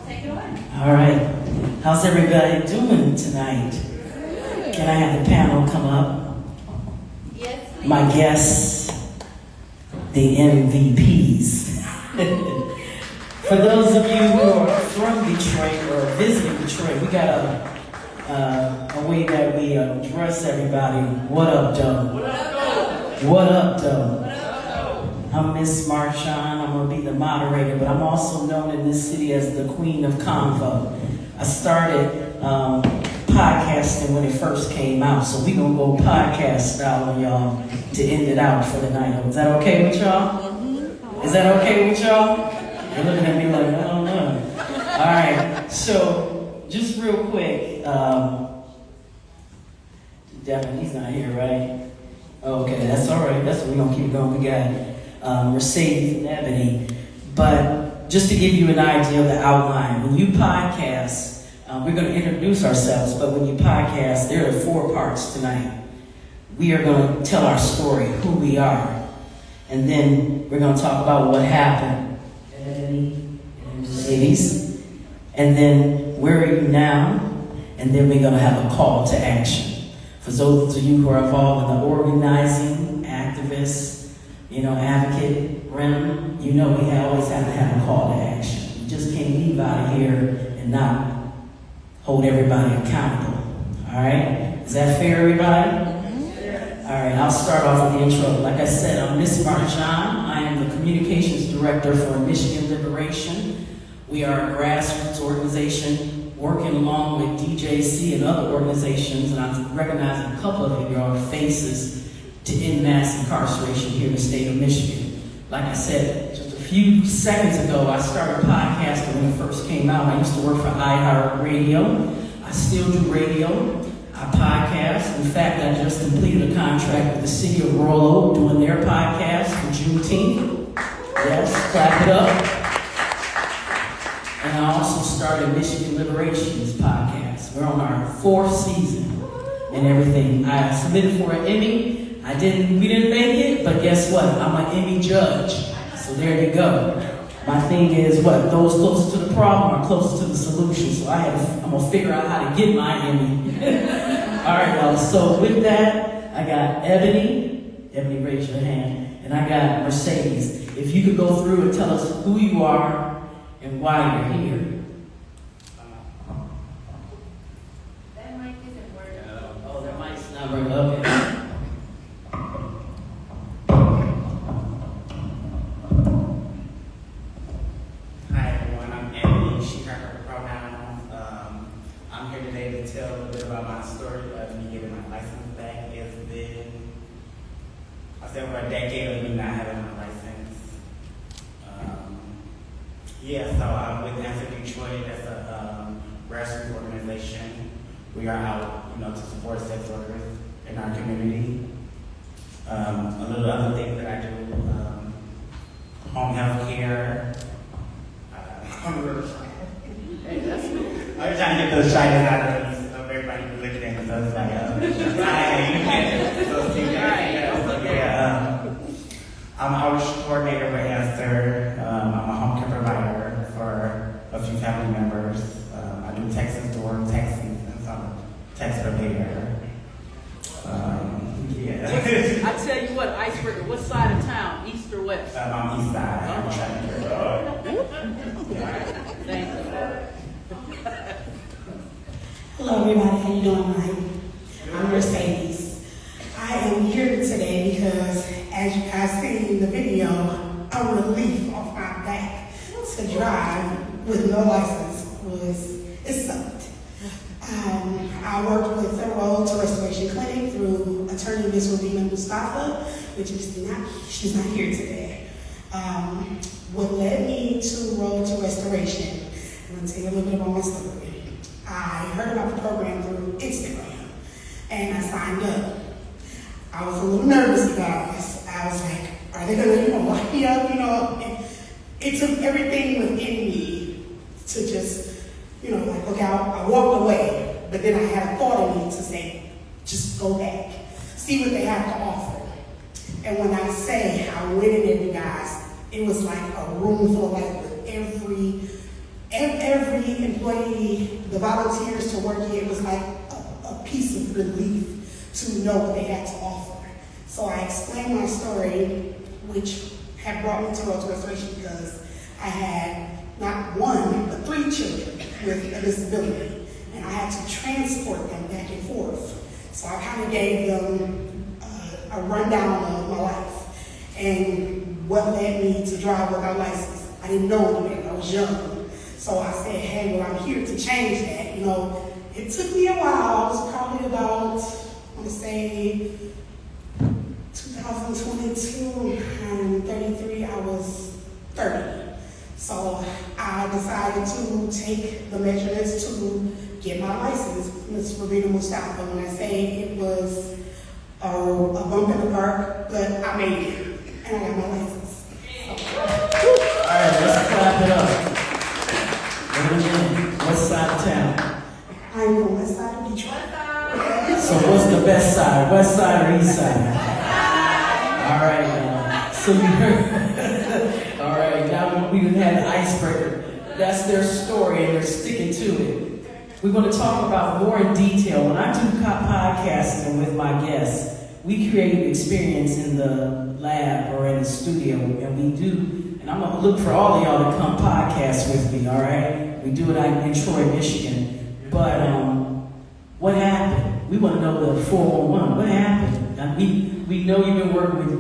Take it away. All right. How's everybody doing tonight? Can I have the panel come up? Yes, please. My guests, the MVPs. For those of you who are from Detroit or visiting Detroit, we got a way that we address everybody. What up, though? What up, though? What up, though? What up, though? I'm Miss Marjon. I'm going to be the moderator, but I'm also known in this city as the Queen of Convo. I started podcasting when it first came out, so we're going to go podcast style on y'all to end it out for the night. Is that okay with y'all? Is that okay with y'all? You're looking at me like, I don't know. All right, so just real quick, Devin, he's not here, right? Okay, that's all right. That's what we're going to keep going. We got Mercedes and Ebony. But just to give you an idea of the outline, when you podcast, we're going to introduce ourselves, but when you podcast, there are 4 parts tonight. We are going to tell our story, who we are, and then we're going to talk about what happened. Ebony and Mercedes. And then where are you now? And then we're going to have a call to action. For those of you who are involved in the organizing, activists, advocate, realm, we always have to have a call to action. You just can't leave out of here and not hold everybody accountable. All right? Is that fair, everybody? All right, I'll start off with the intro. Like I said, I'm Miss Marjon. I am the communications director for Michigan Liberation. We are a grassroots organization working along with DJC and other organizations, and I'm recognizing a couple of your faces to end mass incarceration here in the state of Michigan. Like I said, just a few seconds ago, I started podcasting when it first came out. I used to work for iHeartRadio. I still do radio. I podcast. In fact, I just completed a contract with the city of Royal Oak doing their podcast for Juneteenth. Yes, clap it up. And I also started Michigan Liberation's podcast. We're on our 4th season and everything. I submitted for an Emmy. We didn't make it, but guess what? I'm an Emmy judge. So there you go. My thing is what? Those closer to the problem are closer to the solution. So I'm going to figure out how to get my Emmy. All right, y'all. So with that, I got Ebony. Ebony, raise your hand. And I got Mercedes. If you could go through and tell us who you are and why you're here. That mic isn't working. Oh, that mic's not working. Okay. I'm here today to tell a little bit about my story of me getting my license back. It's been, I'll say, over a decade of me not having my license. So I'm with Answer Detroit. That's a grassroots organization. We are out, to support sex workers in our community. A little other things that I do, home health care. I'm trying to get those shyness out of everybody looking at me. So it's like, I'm an outreach coordinator with Answer. I'm a home care provider for a few family members. I do Texas door taxis and some tax repair. I tell you what, Icebreaker, what side of town, east or west? I'm east side. I'm trying to Thank you. Hello everybody, how you doing tonight? I'm Mercedes. I am here today because, as you guys see in the video, a relief off my back to drive with no license it sucked. I worked with the Road to Restoration Clinic through attorney Ms. Rodina Mustafa, which is she's not here today. What led me to Road to Restoration, I'm going to tell you a little bit about my story. I heard about the program through Instagram, and I signed up. I was a little nervous about this. I was like, are they going to lock me up? And it took everything within me to just, look out. I walked away, but then I had a thought in me to say, just go back, see what they have to offer. And when I say I went in there, you guys, it was like a room full of with every every employee, the volunteers to work here, it was like a piece of relief to know what they had to offer. So I explained my story, which had brought me to Road to Restoration because I had not one, but 3 children with a disability, and I had to transport them back and forth. So I kind of gave them a rundown of my life and what led me to drive without license. I didn't know it then, I was young. So I said, hey, well, I'm here to change that. You know, it took me a while. I was probably about, I want to say, 2022, I'm 33, I was 30. So I decided to take the measurements to get my license, Ms. Rabina Mustafa. When I say it was a bump in the park, but I made it, and I got my license. All right, let's clap it up. West side of town. I'm on the west side of Detroit. So what's the best side? West side or east side? All right, so you heard. All right, now we had the icebreaker. That's their story, and they're sticking to it. We're going to talk about more in detail. When I do podcasting with my guests, we create an experience in the lab or in the studio, and we do. And I'm going to look for all of y'all to come podcast with me. All right, we do it in Troy, Michigan. But what happened? We want to know the 411. What happened? Now, we know you've been working with,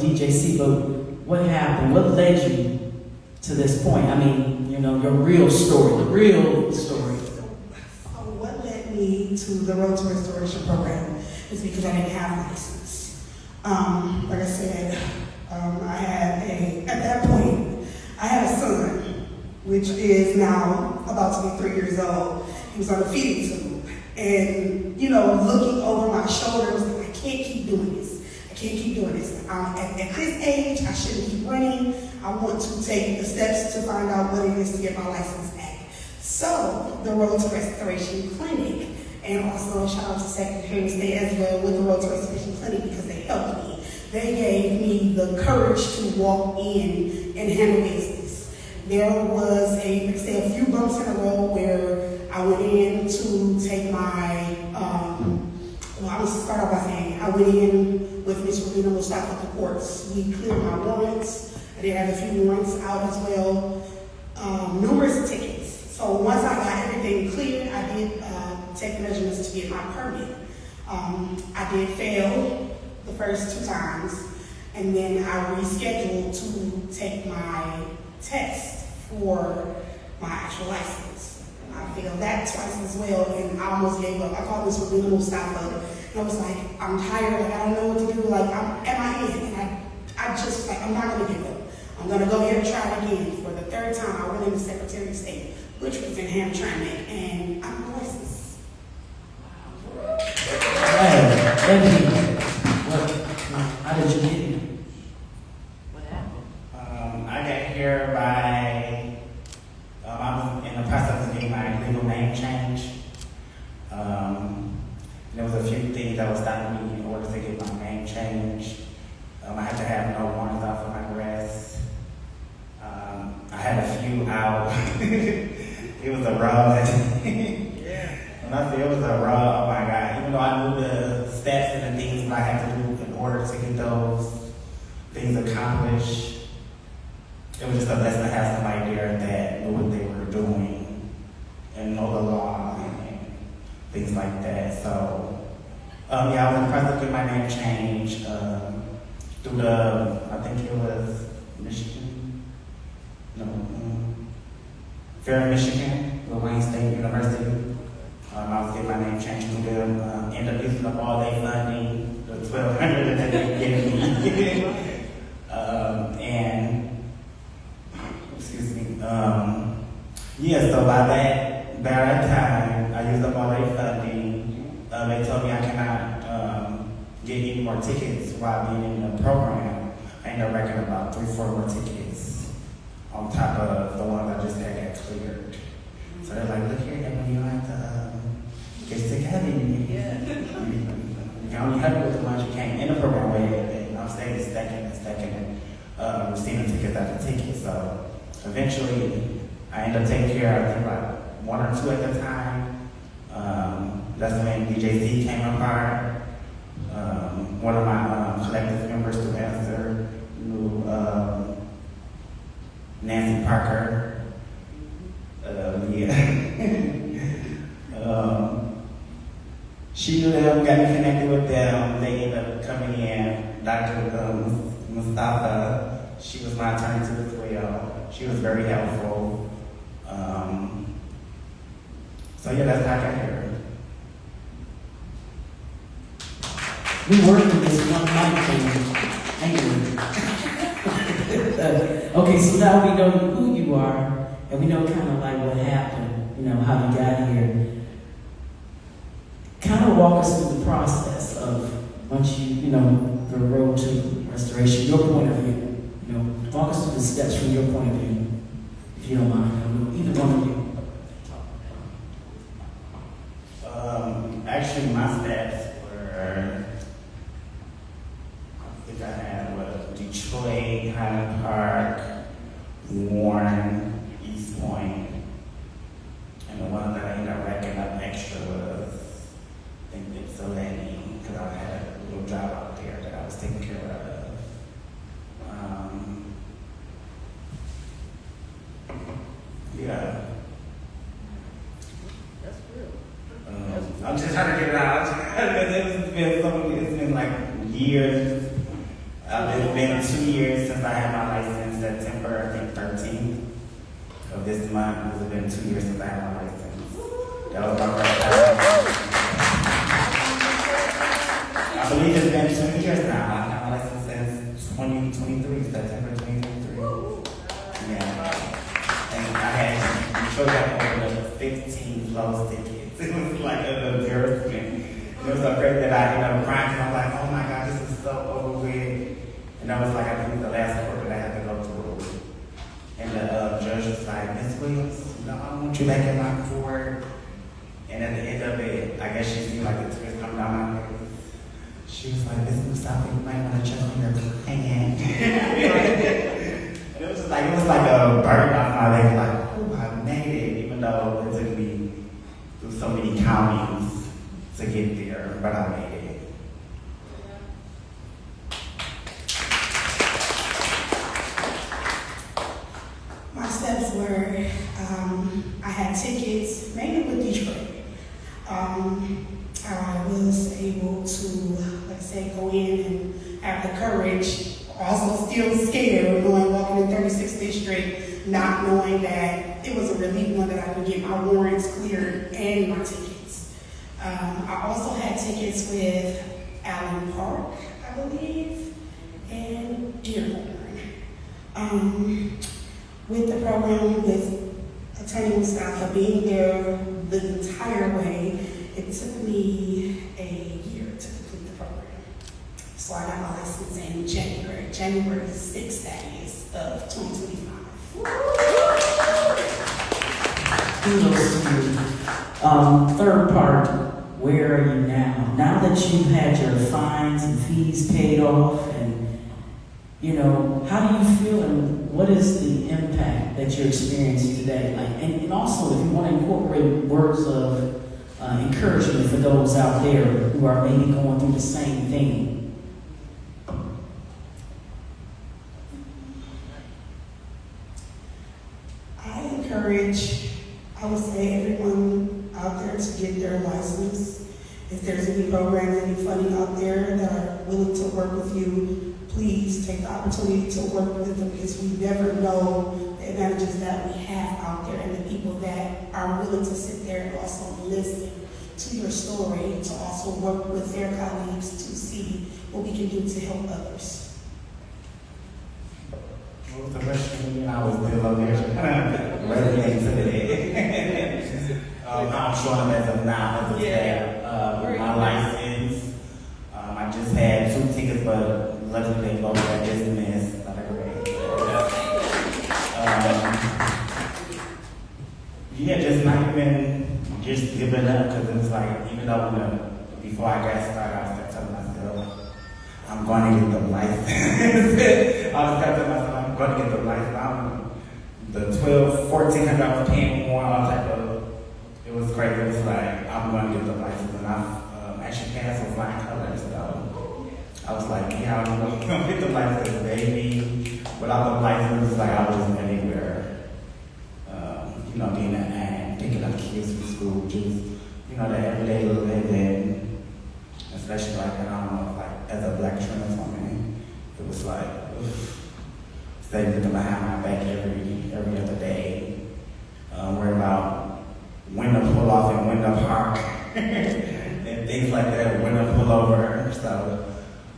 DJC, but what happened? What led you to this point? I mean, your real story, the real story. So what led me to the Road to Restoration program is because I didn't have a license. Like I said, at that point, I had a son, which is now about to be 3 years old. He was on a feeding tube. And, looking over my shoulders, I can't keep doing this. I can't keep doing this. At this age, I shouldn't keep running. I want to take the steps to find out what it is to get my license back. So, the Road to Restoration Clinic, and also shout out to Secretary of State as well with the Road to Restoration Clinic because they helped me. They gave me the courage to walk in and handle business. There was a few bumps in the road where I went in to take my, I'm going to start off by saying, I went in with Ms. Rabina Mustafa at the courts. We cleared my warrants. I did have a few warrants out as well. Numerous tickets. So once I got everything cleared, I did take the measurements to get my permit. I did fail the first 2 times, and then I rescheduled to take my test for my actual license. I failed that twice as well, and I almost gave up. I called Ms. Rabina Mustafa, and I was like, I'm tired, I don't know what to do, I'm at my end, and I just, I'm not gonna give up. I'm gonna go ahead and try it again. For the 3rd time, I went in the Secretary of State, which was in Hamtramck, and I'm licensed. Hey, Ebony, how did you get here? What happened? I got here by, I was in the process of getting my legal name changed. There was a few things that was stopping me in order to get my name changed. I had to have no warrants out for my arrest. I had a few out. It was a rug. When I say it was a rug, oh my God. Even though I knew the steps and the things that I had to do in order to get those things accomplished, it was just a blessing to have somebody there that knew what they were doing and know the law and things like that. So, I was in the process of getting my name changed through I think it was Michigan. No, Fair, Michigan, Wayne State University. I was getting my name changed through them. Ended up using up all their funding, the $1,200 that they gave me. And excuse me. So by that time, I used up all their funding. They told me I cannot get any more tickets while being in the program. I ended up racking about 3-4 more tickets on top of the ones I just had cleared. So they're like, look here, Ebony, you have to get together. You can only help with the ones you came in the program with, and I'm staying stacking and receiving tickets after tickets. So eventually, I ended up taking care of, I think, like one or two at the time. That's when DJC came apart. One of my collective members to answer knew Nancy Parker. Yeah. She knew them, got me connected with them. They ended up coming in. Dr. Mustafa, she was my attorney to as well. She was very helpful. So yeah, that's how I got here. We work with this one mic thing. Okay, so now we know who you are, and we know kind of like what happened, you know, how you got here. Kind of walk us through the process of once you know, the road to restoration, your point of view. You know, walk us through the steps from your point of view, if you don't mind. Either one of you. Actually, my steps were, I think I had Detroit, Highland Park, Warren, East Point, and the one that I ended up racking up extra was, I think it's Ypsilanti, because I had a little job out there that I was taking care of. Yeah. That's real. I'm just trying to get it out. It's been like years. It's been 2 years since I had my license. September, I think 13th of this month. It's been 2 years since I had my license. That was my first time. I believe it's been 2 years now. I've had my license since 2023, September 2023. Yeah. And I had Detroit got over 15 closed tickets. It was like an embarrassment. It was so crazy that I ended up crying and I'm like, oh my God, this is so over with. And that was like, I think the last court that I had to go through. And the judge was like, Miss Williams, no, I don't want you back in my court. And at the end of it, I guess she seen like the tears come down my face. She was like, Miss Mustafa, you might want to check on your hand. And it was just like, it was like a burden off my leg, like, oh, I made it, even though it took me through so many counties to get there, but I made it. My steps were, I had tickets, mainly with Detroit. I was able to, like I said, go in and have the courage, also still scared, walking in 36th District, not knowing that it was a relief one that I could get my warrants cleared and my tickets. I also had tickets with Allen Park, I believe, and Dearborn. With the program, with Attorney Mustafa being there the entire way, it took me a year to complete the program. So I got my license in January 6th, that is, of 2025. Kudos to you. Third part, where are you now? Now that you've had your fines and fees paid off, and you know, how do you feel, and what is the impact that you're experiencing today? Like, and also, if you want to incorporate words of encouragement for those out there who are maybe going through the same thing. I would say everyone out there to get their license. If there's any programs, any funding out there that are willing to work with you, please take the opportunity to work with them, because we never know the advantages that we have out there and the people that are willing to sit there and also listen to your story, to also work with their colleagues to see what we can do to help others. What was the question? I was still up there. Resonating to the I'm showing as of now, as of today, my license. I just had 2 tickets, but luckily they both got dismissed. Yeah, just not even just giving up, because it's like, even though before I got started, I was telling myself, I'm going to get the license. I was telling myself, I'm going to get the license. I'm the $1,400 I was paying more, all type of, it was crazy. It was like, I'm going to get the license, and I actually passed with flying colors, so I was like, yeah, I'm going to get the license, baby. Without the license, it was like I wasn't anywhere. Being an aunt, picking up kids from school, just, the everyday living, especially like, I don't know, like, as a black trans woman, it was like, steady looking behind my back every other day, worried about when to pull off and when to park, and things like that, when to pull over. So,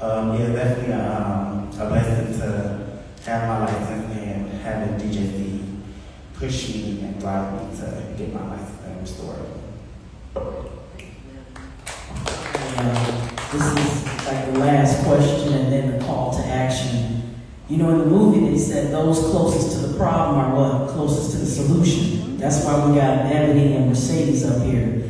yeah, definitely a blessing to have my license and having DJC push me and drive me to get my license and restored. This is like the last question and then the call to action. In the movie they said those closest to the problem are what? Closest to the solution. That's why we got Ebony and Mercedes up here.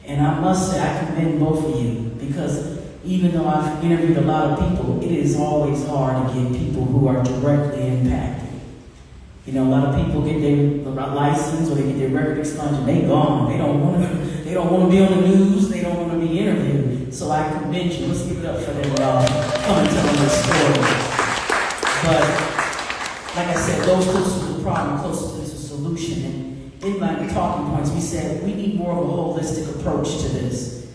And I must say I commend both of you, because even though I've interviewed a lot of people, it is always hard to get people who are directly impacted. A lot of people get their license or they get their record expunged and they gone. They don't want to be on the news. They don't want to be interviewed. So I commend you. Let's give it up for them, y'all. Come and tell them their story. But like I said, those closest to the problem, closest to the solution. And in my talking points, we said we need more of a holistic approach to this.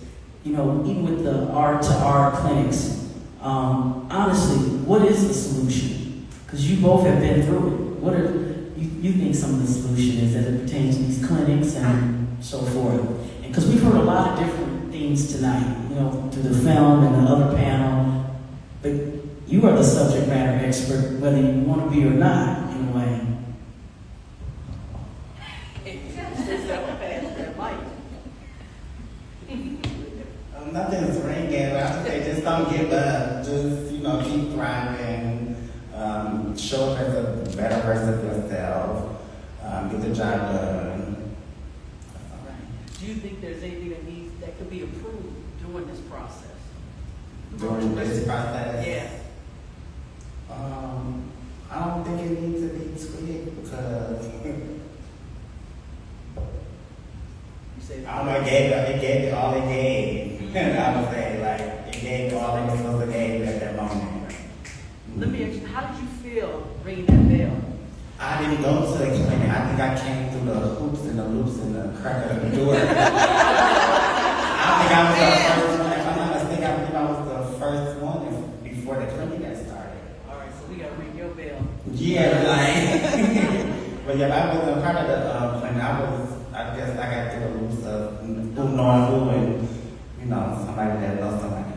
Even with the art-to-art clinics. Honestly, what is the solution? Because you both have been through it. What are you think some of the solution is as it pertains to these clinics and so forth? And because we've heard a lot of different things tonight, through the film and the other panel, but you are the subject matter expert, whether you want to be or not, in a way. Nothing's ringing. I would say just don't give up. Just, keep thriving. Show up as a better version of yourself. Get the job done. Do you think there's anything that could be improved during this process? During this process? Yeah. I don't think it needs to be tweaked because I don't know, it gave it all it gave. I would say, like, it gave all it was supposed to give at that moment. Let me ask you, how did you feel ringing that bell? I didn't go to the clinic. I think I came through the hoops and the loops and the crack of the door. I think I was the first one. If I'm not mistaken, I believe I was the first one before the clinic got started. All right, so we got to ring your bell. Yeah, like, but yeah, I wasn't part of the clinic. I guess I got through the loops of who knowing who and, somebody that knows somebody.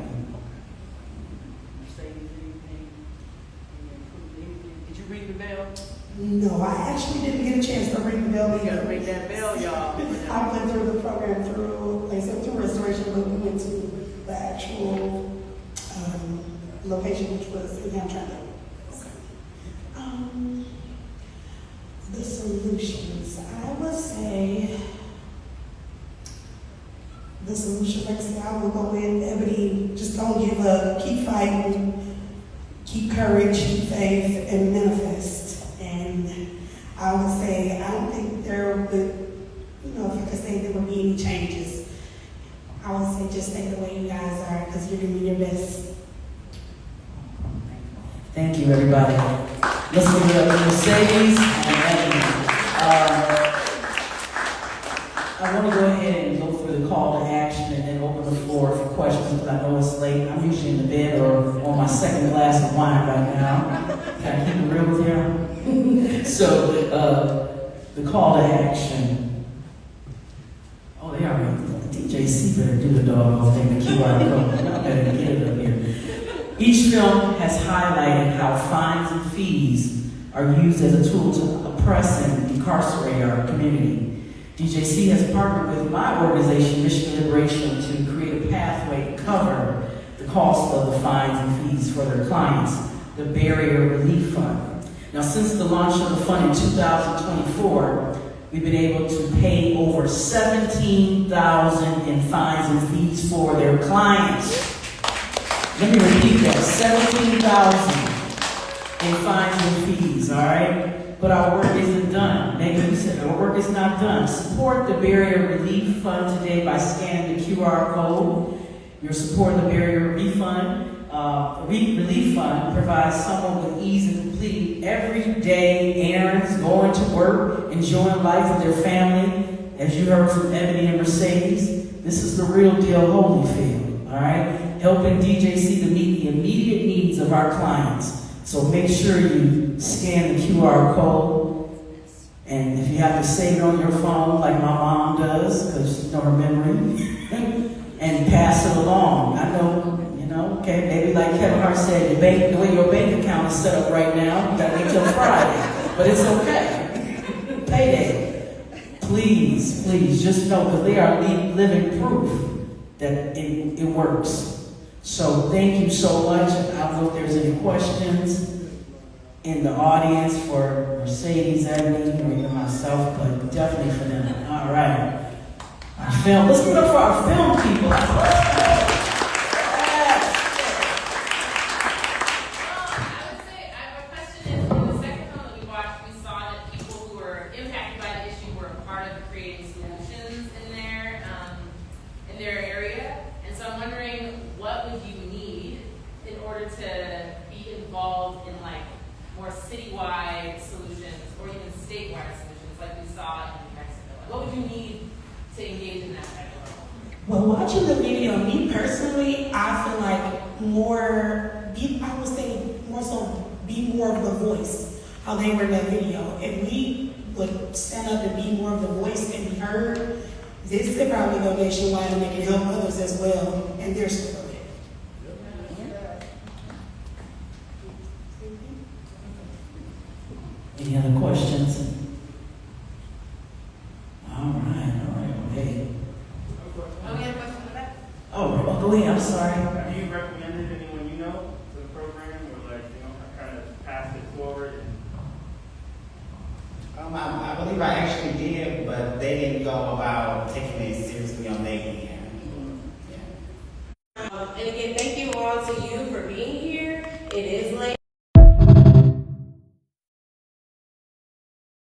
Did you ring the bell? No, I actually didn't get a chance to ring the bell. You got to ring that bell, y'all. I went through the program through restoration, but we went to the actual location, which was in Hamtramck. The solutions, I would say, the solution, like I said, I will go in, Ebony, just don't give up, keep fighting, keep courage, keep faith, and manifest. And I would say, I don't think there would, if I could say there would be any changes. I would say just stay the way you guys are, because you're doing your best. Thank you, everybody. Let's give it up to Mercedes and Ebony. I want to go ahead and go for the call to action and then open the floor for questions, because I know it's late. I'm usually in the bed or on my second glass of wine right now. Can I keep it real with you? So, the call to action. Oh, they are. DJC better do the doggone thing, the QR code. I better get it up here. Each film has highlighted how fines and fees are used as a tool to oppress and incarcerate our community. DJC has partnered with my organization, Michigan Liberation, to create a pathway to cover the cost of the fines and fees for their clients, the Barrier Relief Fund. Now, since the launch of the fund in 2024, we've been able to pay over $17,000 in fines and fees for their clients. Let me repeat that, $17,000 in fines and fees, all right? But but our work isn't done. Maybe you said our work is not done. Support the Barrier Relief Fund today by scanning the QR code. Your support of the Barrier Relief Fund provides someone with ease in completing everyday errands, going to work, enjoying life with their family. As you heard from Ebony and Mercedes, this is the real deal Holyfield, all right? Helping DJC to meet the immediate needs of our clients. So make sure you scan the QR code, and if you have to save it on your phone like my mom does, because you know her memory, and pass it along. I know, okay, maybe like Kevin Hart said, the way your bank account is set up right now, you gotta wait till Friday, but it's okay. Payday. Please, just know, because they are living proof that it works. So thank you so much. I don't know if there's any questions in the audience for Mercedes, Ebony, or even myself, but definitely for them. All right. Our film. Let's give it up for our film people. I would say, my question is, in the second film that we watched, we saw that people who were impacted by the issue were a part of creating solutions in their area. And so I'm wondering, what would you need in order to be involved in like more citywide solutions or even statewide solutions like we saw in New Mexico? Like, what would you need to engage in that type of role? Well, watching the video, me personally, I feel like I would say more so be more of the voice, how they were in that video. If we would stand up and be more of the voice and be heard, this could probably go nationwide and they can help others as well in their story. Any other questions? All right. Hey. Oh, we have a question for that? Oh, go ahead. I'm sorry. Have you recommended anyone you know to the program, or kind of passed it forward? I believe I actually did, but they didn't go about taking it seriously on their end. And again, thank you all to you for being here. It is late.